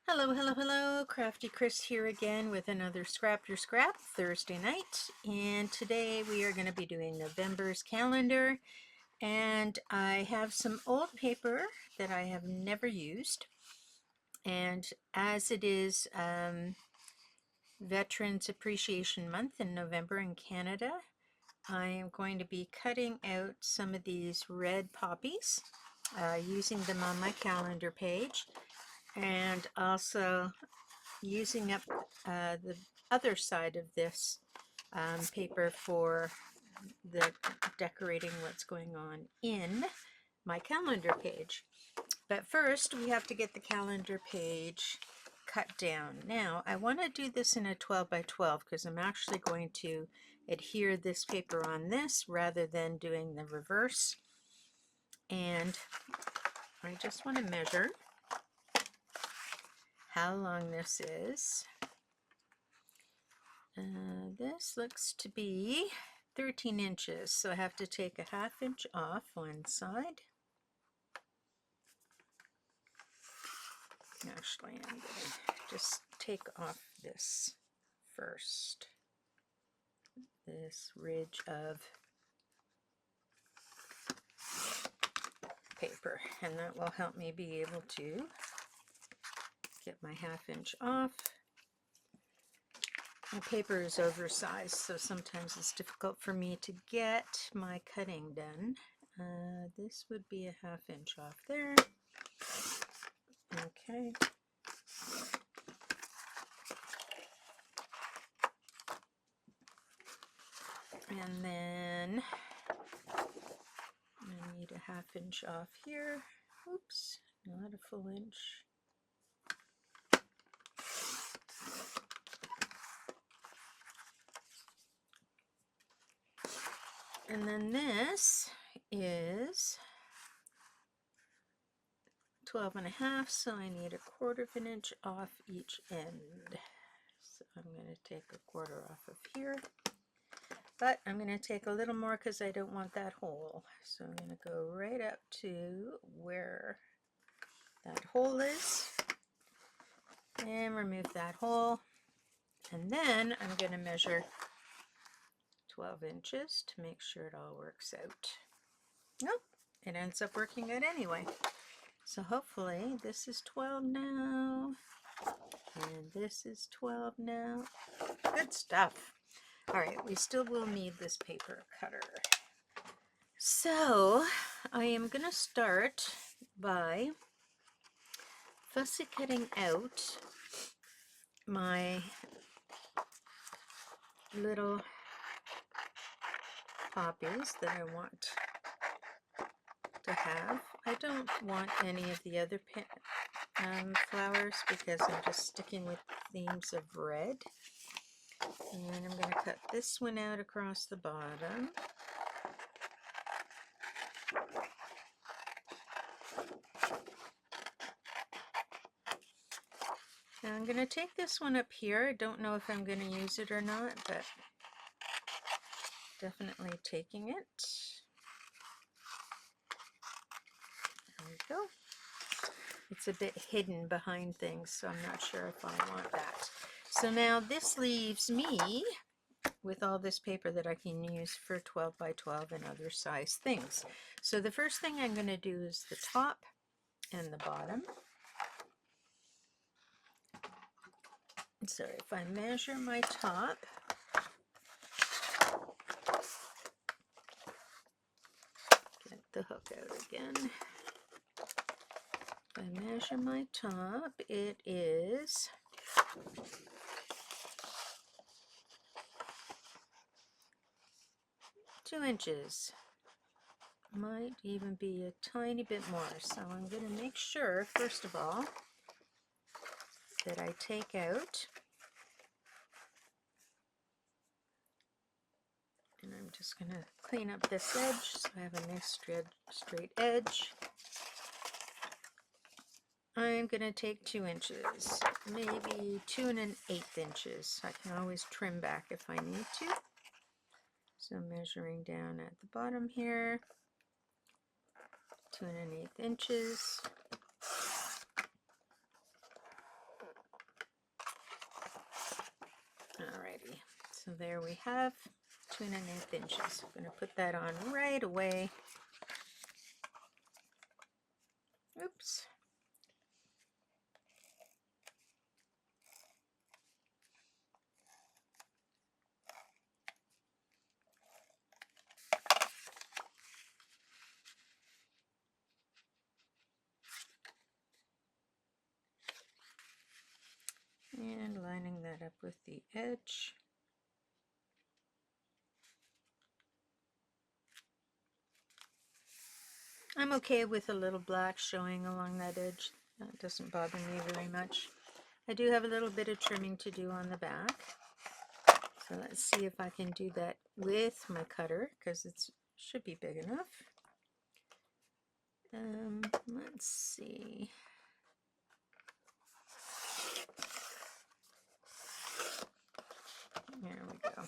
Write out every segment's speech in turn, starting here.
Hello, hello, hello. Crafty Chris here again with another Scrap Your Scrap Thursday night. And today we are going to be doing November's calendar. And I have some old paper that I have never used. And as it is Veterans Appreciation Month in November in Canada, I am going to be cutting out some of these red poppies, using them on my calendar page, and also using up the other side of this paper for the decorating what's going on in my calendar page. But first we have to get the calendar page cut down. Now I want to do this in a 12 by 12 because I'm actually going to adhere this paper on this rather than doing the reverse. And I just want to measure how long this is. This looks to be 13 inches, so I have to take a ½ inch off one side. Actually, I'm going to just take off this first, this ridge of paper, and that will help me be able to get my ½ inch off. My paper is oversized, so sometimes it's difficult for me to get my cutting done. This would be a ½ inch off there. Okay. And then I need a ½ inch off here. Oops, not a full inch. And then this is 12.5, so I need a ¼ of an inch off each end. So I'm going to take a quarter off of here, but I'm going to take a little more because I don't want that hole. So I'm going to go right up to where that hole is and remove that hole. And then I'm going to measure 12 inches to make sure it all works out. Nope, it ends up working out anyway. So hopefully this is 12 now, and this is 12 now. Good stuff. All right, we still will need this paper cutter. So I am going to start by fussy cutting out my little poppies that I want to have. I don't want any of the other flowers because I'm just sticking with themes of red. And I'm going to cut this one out across the bottom. Now I'm going to take this one up here. I don't know if I'm going to use it or not, but definitely taking it. There we go. It's a bit hidden behind things, so I'm not sure if I want that. So now this leaves me with all this paper that I can use for 12 by 12 and other size things. So the first thing I'm going to do is the top and the bottom. So if I measure my top, get the hook out again. If I measure my top, it is 2 inches. Might even be a tiny bit more. So I'm going to make sure, first of all, that I take out, and I'm just going to clean up this edge so I have a nice straight edge. I'm going to take 2 inches, maybe 2 1/8 inches. I can always trim back if I need to. So measuring down at the bottom here, 2 1/8 inches. So there we have 2.1/8 inches. I'm going to put that on right away. Oops. And lining that up with the edge. I'm okay with a little black showing along that edge. That doesn't bother me very much. I do have a little bit of trimming to do on the back. So let's see if I can do that with my cutter, because it should be big enough. Let's see. There we go.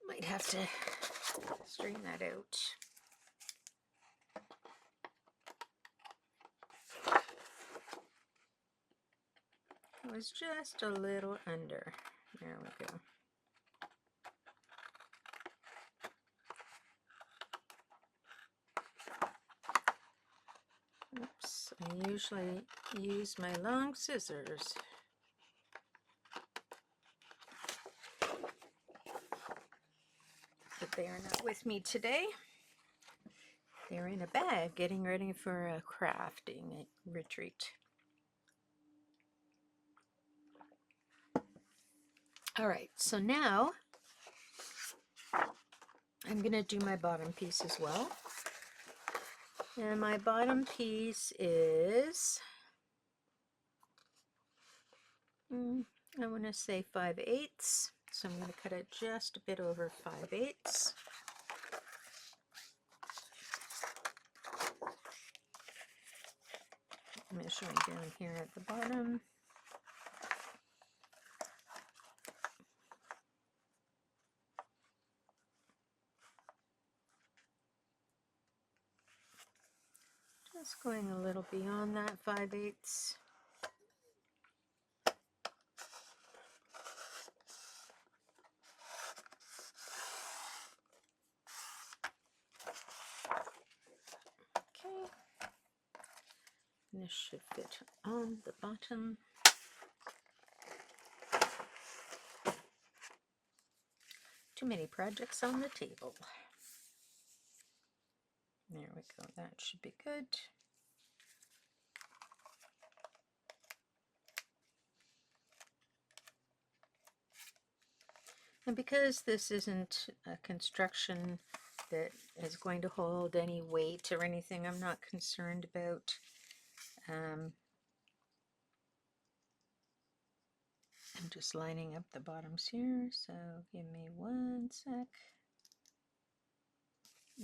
Might have to straighten that out. It was just a little under. There we go. Oops, I usually use my long scissors. But they are not with me today. They're in a bag getting ready for a crafting retreat. All right, so now I'm going to do my bottom piece as well. And my bottom piece is, I want to say 5/8. So I'm going to cut it just a bit over 5/8. Measuring down here at the bottom. Just going a little beyond that 5/8. Okay. And this should fit on the bottom. Too many projects on the table. There we go. That should be good. And because this isn't a construction that is going to hold any weight or anything, I'm not concerned about I'm just lining up the bottoms here, so give me 1 sec.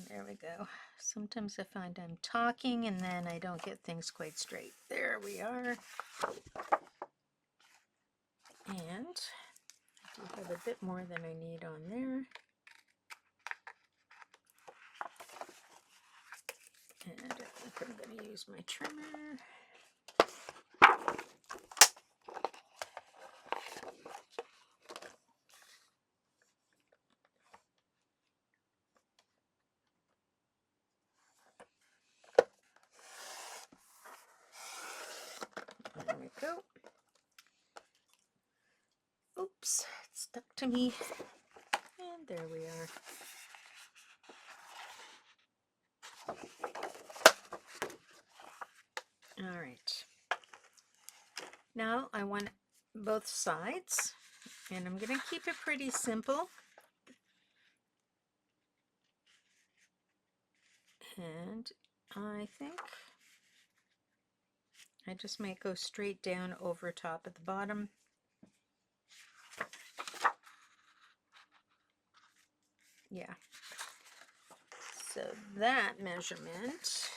There we go. Sometimes I find I'm talking and then I don't get things quite straight. There we are. And I do have a bit more than I need on there. And I think I'm going to use my trimmer. There we go. Oops, it stuck to me. And there we are. All right. Now I want both sides, and I'm going to keep it pretty simple. And I think I just might go straight down over top at the bottom. Yeah. So that measurement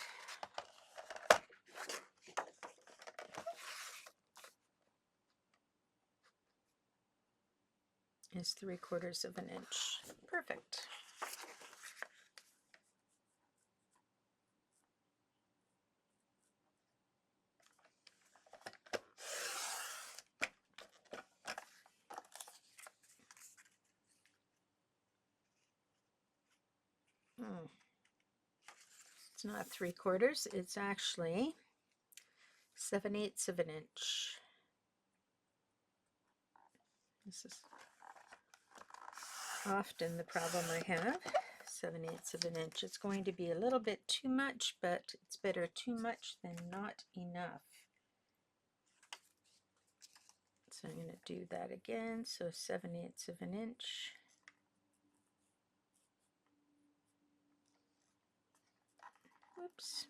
is 3/4 of an inch. Perfect. It's not 3/4, it's actually 7/8 of an inch. This is often the problem I have. 7/8 of an inch. It's going to be a little bit too much, but it's better too much than not enough. So I'm going to do that again. So 7/8 of an inch. Whoops.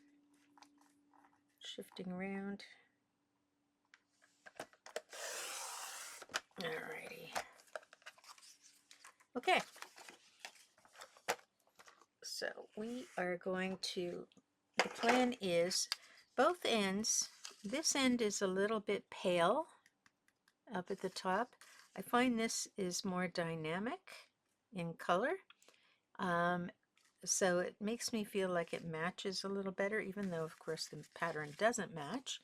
Shifting around. Alrighty. Okay. So we are going to, the plan is both ends, this end is a little bit pale up at the top. I find this is more dynamic in color. So it makes me feel like it matches a little better, even though of course the pattern doesn't match.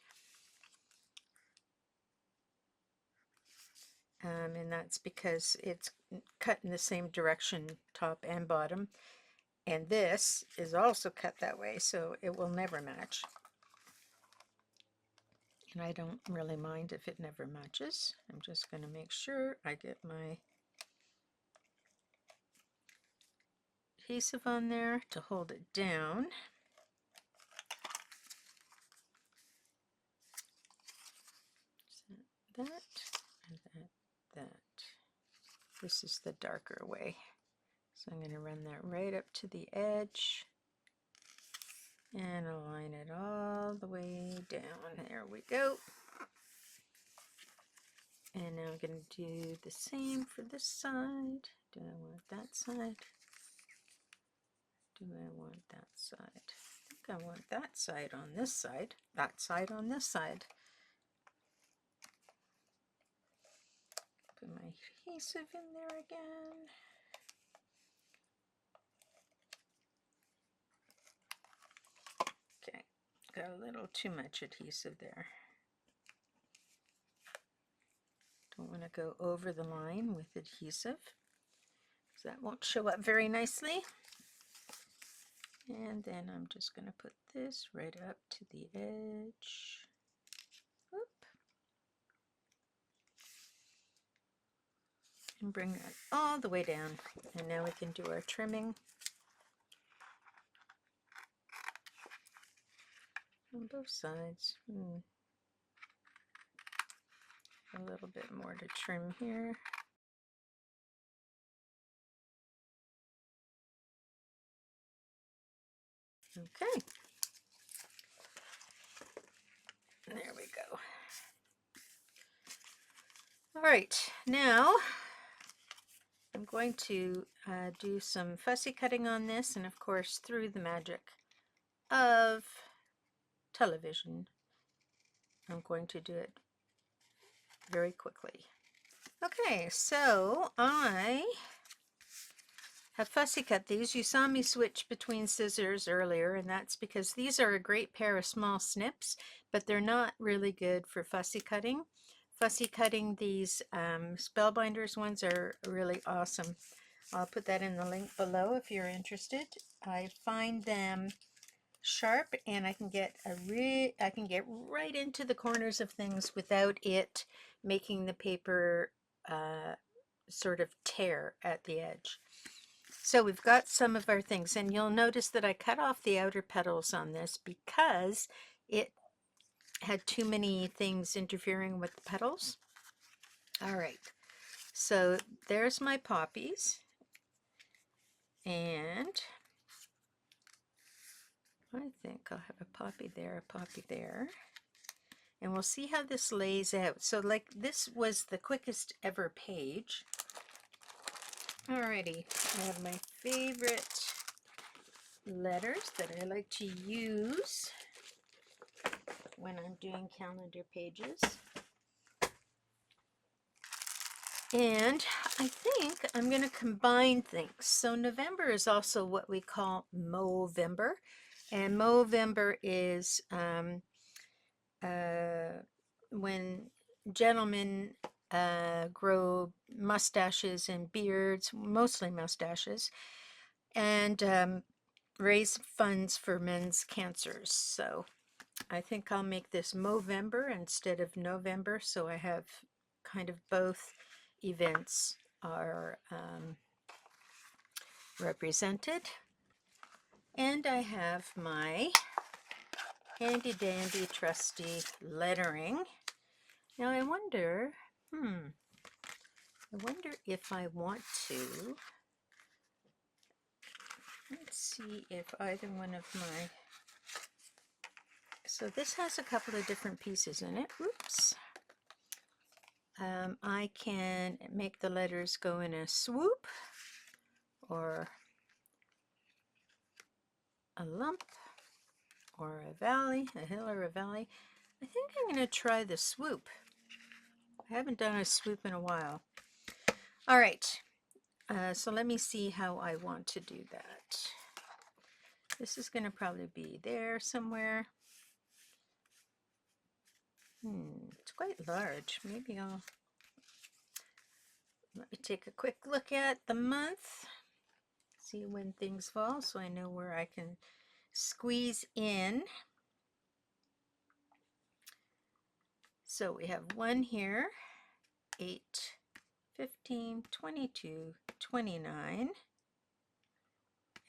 And that's because it's cut in the same direction, top and bottom. And this is also cut that way, so it will never match. And I don't really mind if it never matches. I'm just going to make sure I get my adhesive on there to hold it down. That, and that. This is the darker way. So I'm going to run that right up to the edge and align it all the way down. There we go. And now I'm going to do the same for this side. Do I want that side? Do I want that side? I think I want that side on this side, that side on this side. Put my adhesive in there again. Okay, got a little too much adhesive there. Don't want to go over the line with adhesive, because that won't show up very nicely. And then I'm just going to put this right up to the edge. Whoop. And bring that all the way down. And now we can do our trimming on both sides. A little bit more to trim here. Okay. There we go. All right, now I'm going to do some fussy cutting on this, and of course, through the magic of television, I'm going to do it very quickly. Okay, so I have fussy cut these. You saw me switch between scissors earlier, and that's because these are a great pair of small snips, but they're not really good for fussy cutting. Fussy cutting, these Spellbinders ones are really awesome. I'll put that in the link below if you're interested. I find them sharp, and I can get right into the corners of things without it making the paper sort of tear at the edge. So we've got some of our things, and you'll notice that I cut off the outer petals on this because it had too many things interfering with the petals. All right, so there's my poppies, and I think I'll have a poppy there, a poppy there, and we'll see how this lays out. So like this was the quickest ever page. Alrighty, I have my favorite letters that I like to use when I'm doing calendar pages. And I think I'm going to combine things. So November is also what we call Movember. And Movember is when gentlemen grow mustaches and beards, mostly mustaches. And raise funds for men's cancers. So I think I'll make this Movember instead of November, so I have kind of both events are represented. And I have my handy dandy trusty lettering. Now I wonder if I want to, let's see if either one of my, so this has a couple of different pieces in it. Oops. I can make the letters go in a swoop or a lump or a valley, a hill or a valley. I think I'm going to try the swoop. I haven't done a swoop in a while. All right, so let me see how I want to do that. This is going to probably be there somewhere. It's quite large. Maybe I'll let me take a quick look at the month, see when things fall, so I know where I can squeeze in. So we have 1 here, 8, 15, 22, 29,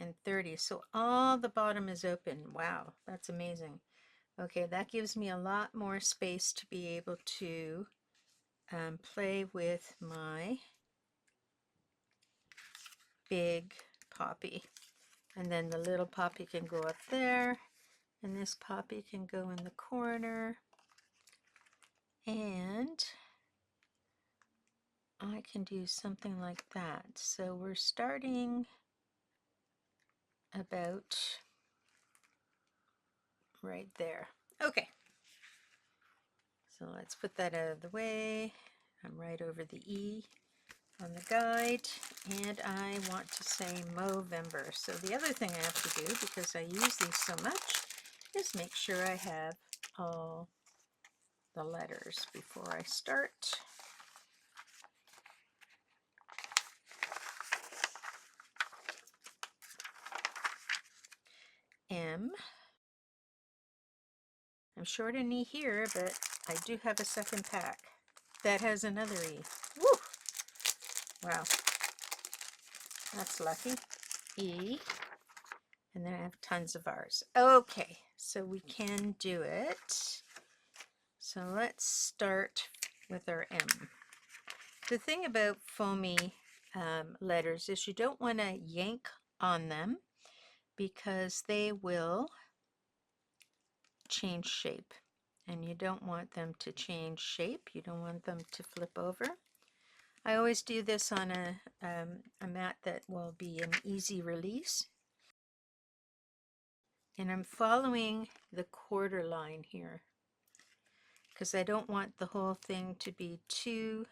and 30. So all the bottom is open. Wow, that's amazing. Okay, that gives me a lot more space to be able to play with my big poppy. And then the little poppy can go up there, and this poppy can go in the corner. And I can do something like that. So we're starting about right there. Okay, so let's put that out of the way. I'm right over the E on the guide, and I want to say Movember. So the other thing I have to do, because I use these so much, is make sure I have all the letters before I start. M. I'm short an E here, but I do have a second pack that has another E. Woo! Wow, that's lucky. E, and then I have tons of R's. Okay, so we can do it. So let's start with our M. The thing about foamy letters is you don't want to yank on them because they will change shape, and you don't want them to change shape. You don't want them to flip over. I always do this on a mat that will be an easy release. And I'm following the quarter line here because I don't want the whole thing to be too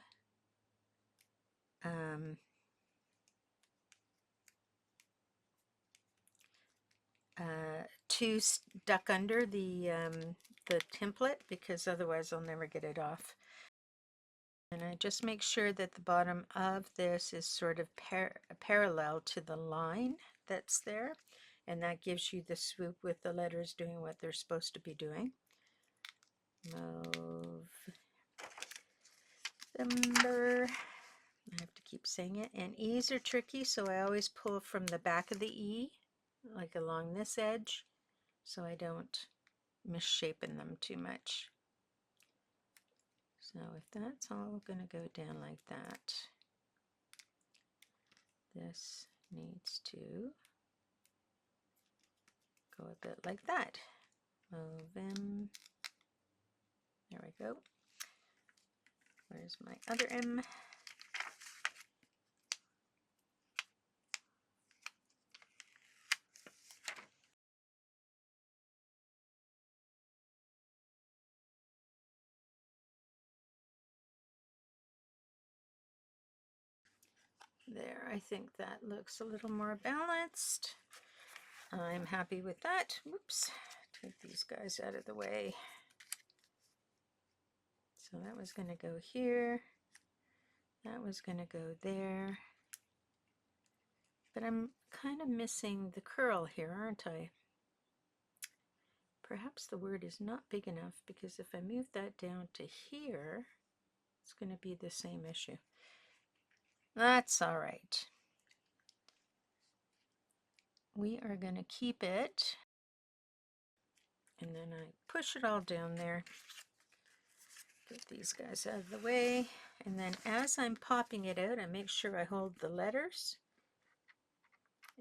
too stuck under the template, because otherwise I'll never get it off. And I just make sure that the bottom of this is sort of parallel to the line that's there, and that gives you the swoop with the letters doing what they're supposed to be doing. November. I have to keep saying it. And E's are tricky, so I always pull from the back of the E, like along this edge, so I don't misshapen them too much. So if that's all going to go down like that, this needs to go a bit like that. Movem. There we go. Where's my other M? There, I think that looks a little more balanced. I'm happy with that. Whoops, take these guys out of the way. So that was going to go here. That was going to go there. But I'm kind of missing the curl here, aren't I? Perhaps the word is not big enough, because if I move that down to here, it's going to be the same issue. That's all right. We are going to keep it, and then I push it all down there. Get these guys out of the way, and then as I'm popping it out, I make sure I hold the letters,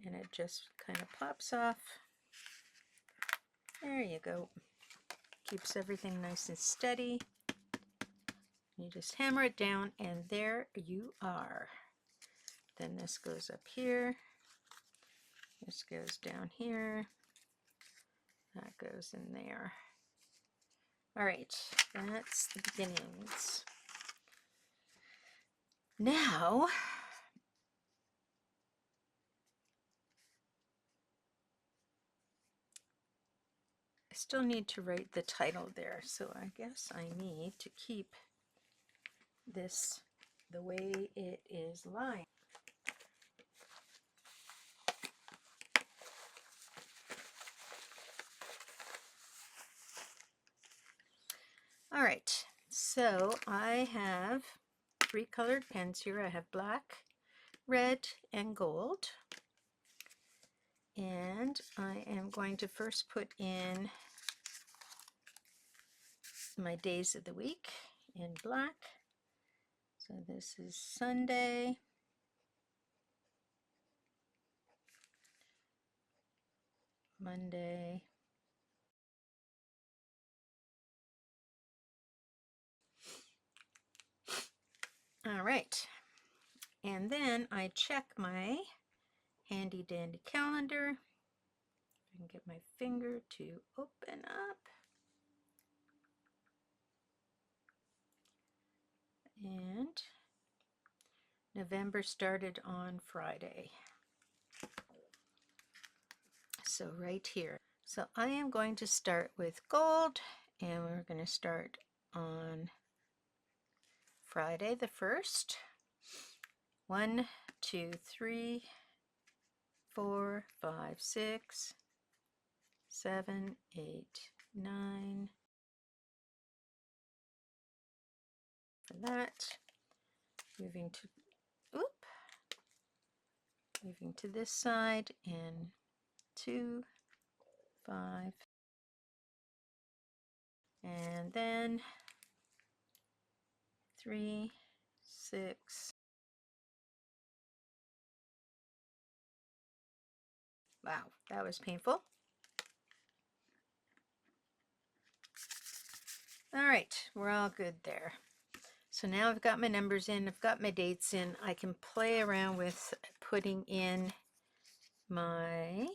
and it just kind of pops off. There you go. Keeps everything nice and steady. You just hammer it down, and there you are. Then this goes up here. This goes down here. That goes in there. All right, that's the beginnings. Now, I still need to write the title there, so I guess I need to keep this the way it is lying. All right, so I have 3 colored pens here. I have black, red, and gold. And I am going to first put in my days of the week in black. So this is Sunday, Monday, all right. And then I check my handy dandy calendar. I can get my finger to open up. And November started on Friday. So right here. So I am going to start with gold, and we're going to start on Friday the 1st. 1, 2, 3, 4, 5, 6, 7, 8, 9. For that, moving to this side, and 2, 5, and then 3, 6. Wow, that was painful. All right, we're all good there. So now I've got my numbers in, I've got my dates in. I can play around with putting in my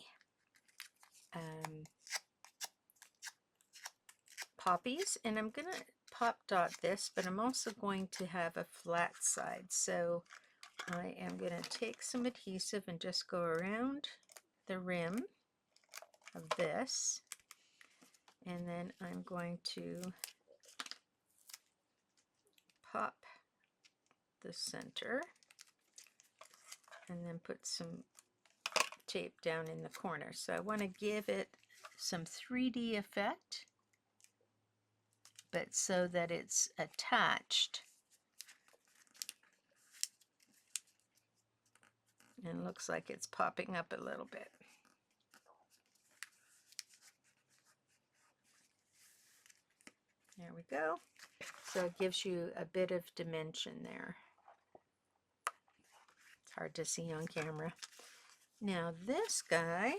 poppies, and I'm gonna pop dot this, but I'm also going to have a flat side. So I am gonna take some adhesive and just go around the rim of this, and then I'm going to pop the center and then put some tape down in the corner. So I want to give it some 3D effect, but so that it's attached and looks like it's popping up a little bit. There we go. So it gives you a bit of dimension there. It's hard to see on camera. Now this guy,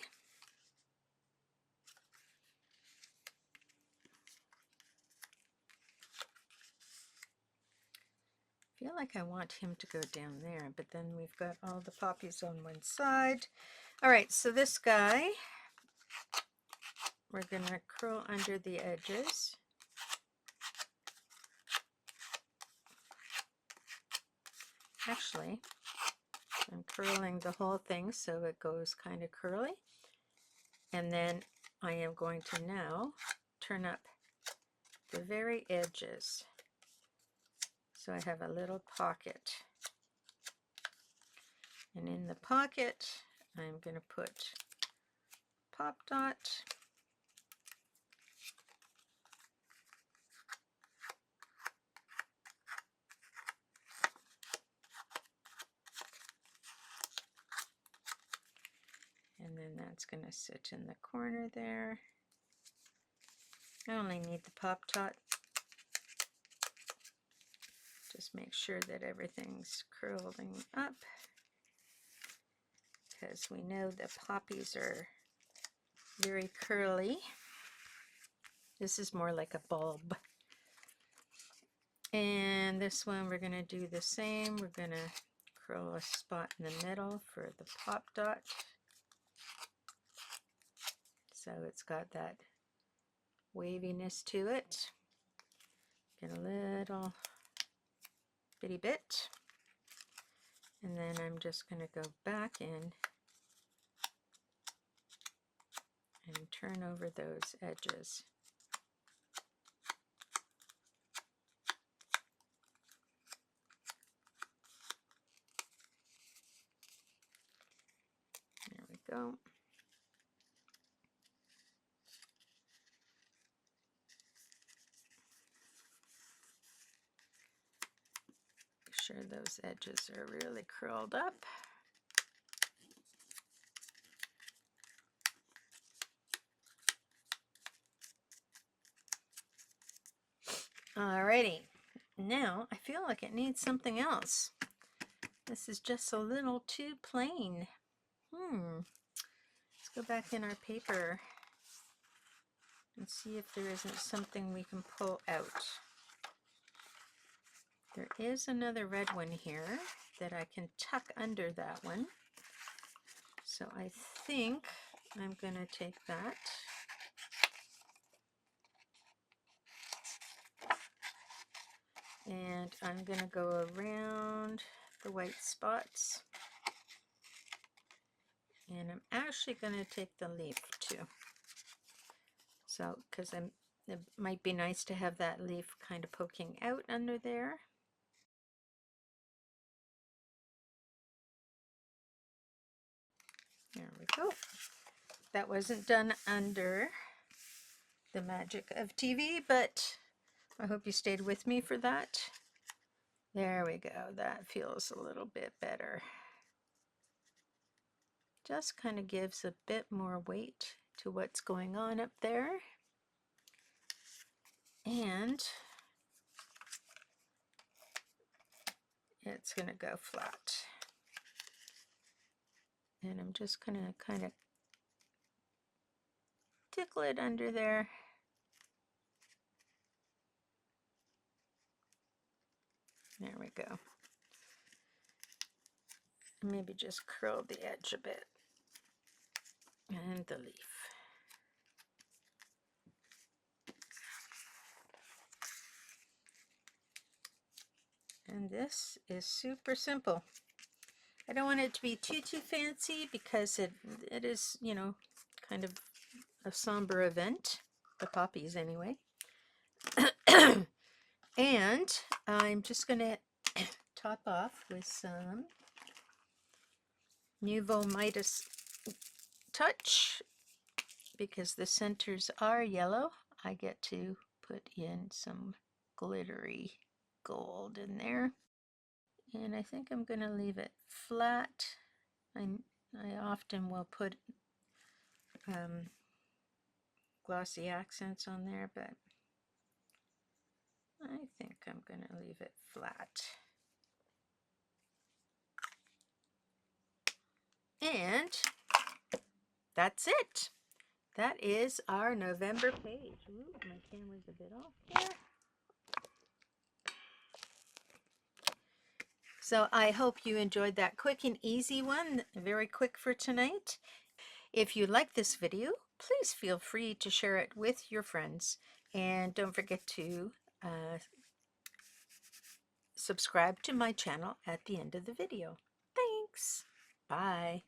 I feel like I want him to go down there, but then we've got all the poppies on one side. All right, so this guy, we're going to curl under the edges. Actually, I'm curling the whole thing so it goes kind of curly. And then I am going to now turn up the very edges. So I have a little pocket. And in the pocket, I'm going to put Pop Dot. And then that's going to sit in the corner there. I only need the Pop Dot. Just make sure that everything's curling up, because we know the poppies are very curly. This is more like a bulb. And this one we're going to do the same. We're going to curl a spot in the middle for the Pop Dot. So it's got that waviness to it. Get a little bitty bit. And then I'm just going to go back in and turn over those edges. There we go. Make sure those edges are really curled up. Alrighty, now I feel like it needs something else. This is just a little too plain. Let's go back in our paper and see if there isn't something we can pull out. There is another red one here that I can tuck under that one. So I think I'm going to take that. And I'm going to go around the white spots. And I'm actually going to take the leaf too. So, because it might be nice to have that leaf kind of poking out under there. There we go. That wasn't done under the magic of TV, but I hope you stayed with me for that. There we go. That feels a little bit better. Just kind of gives a bit more weight to what's going on up there. And it's going to go flat. And I'm just going to kind of tickle it under there. There we go. Maybe just curl the edge a bit. And the leaf. And this is super simple. I don't want it to be too fancy because it is, you know, kind of a somber event. The poppies anyway. And I'm just going to top off with some Nuvo Midas Touch. Because the centers are yellow, I get to put in some glittery gold in there. And I think I'm going to leave it flat. I often will put glossy accents on there, but I think I'm going to leave it flat. And that's it. That is our November page. Ooh, my camera's a bit off there. So I hope you enjoyed that quick and easy one, very quick for tonight. If you like this video, please feel free to share it with your friends. And don't forget to subscribe to my channel at the end of the video. Thanks. Bye.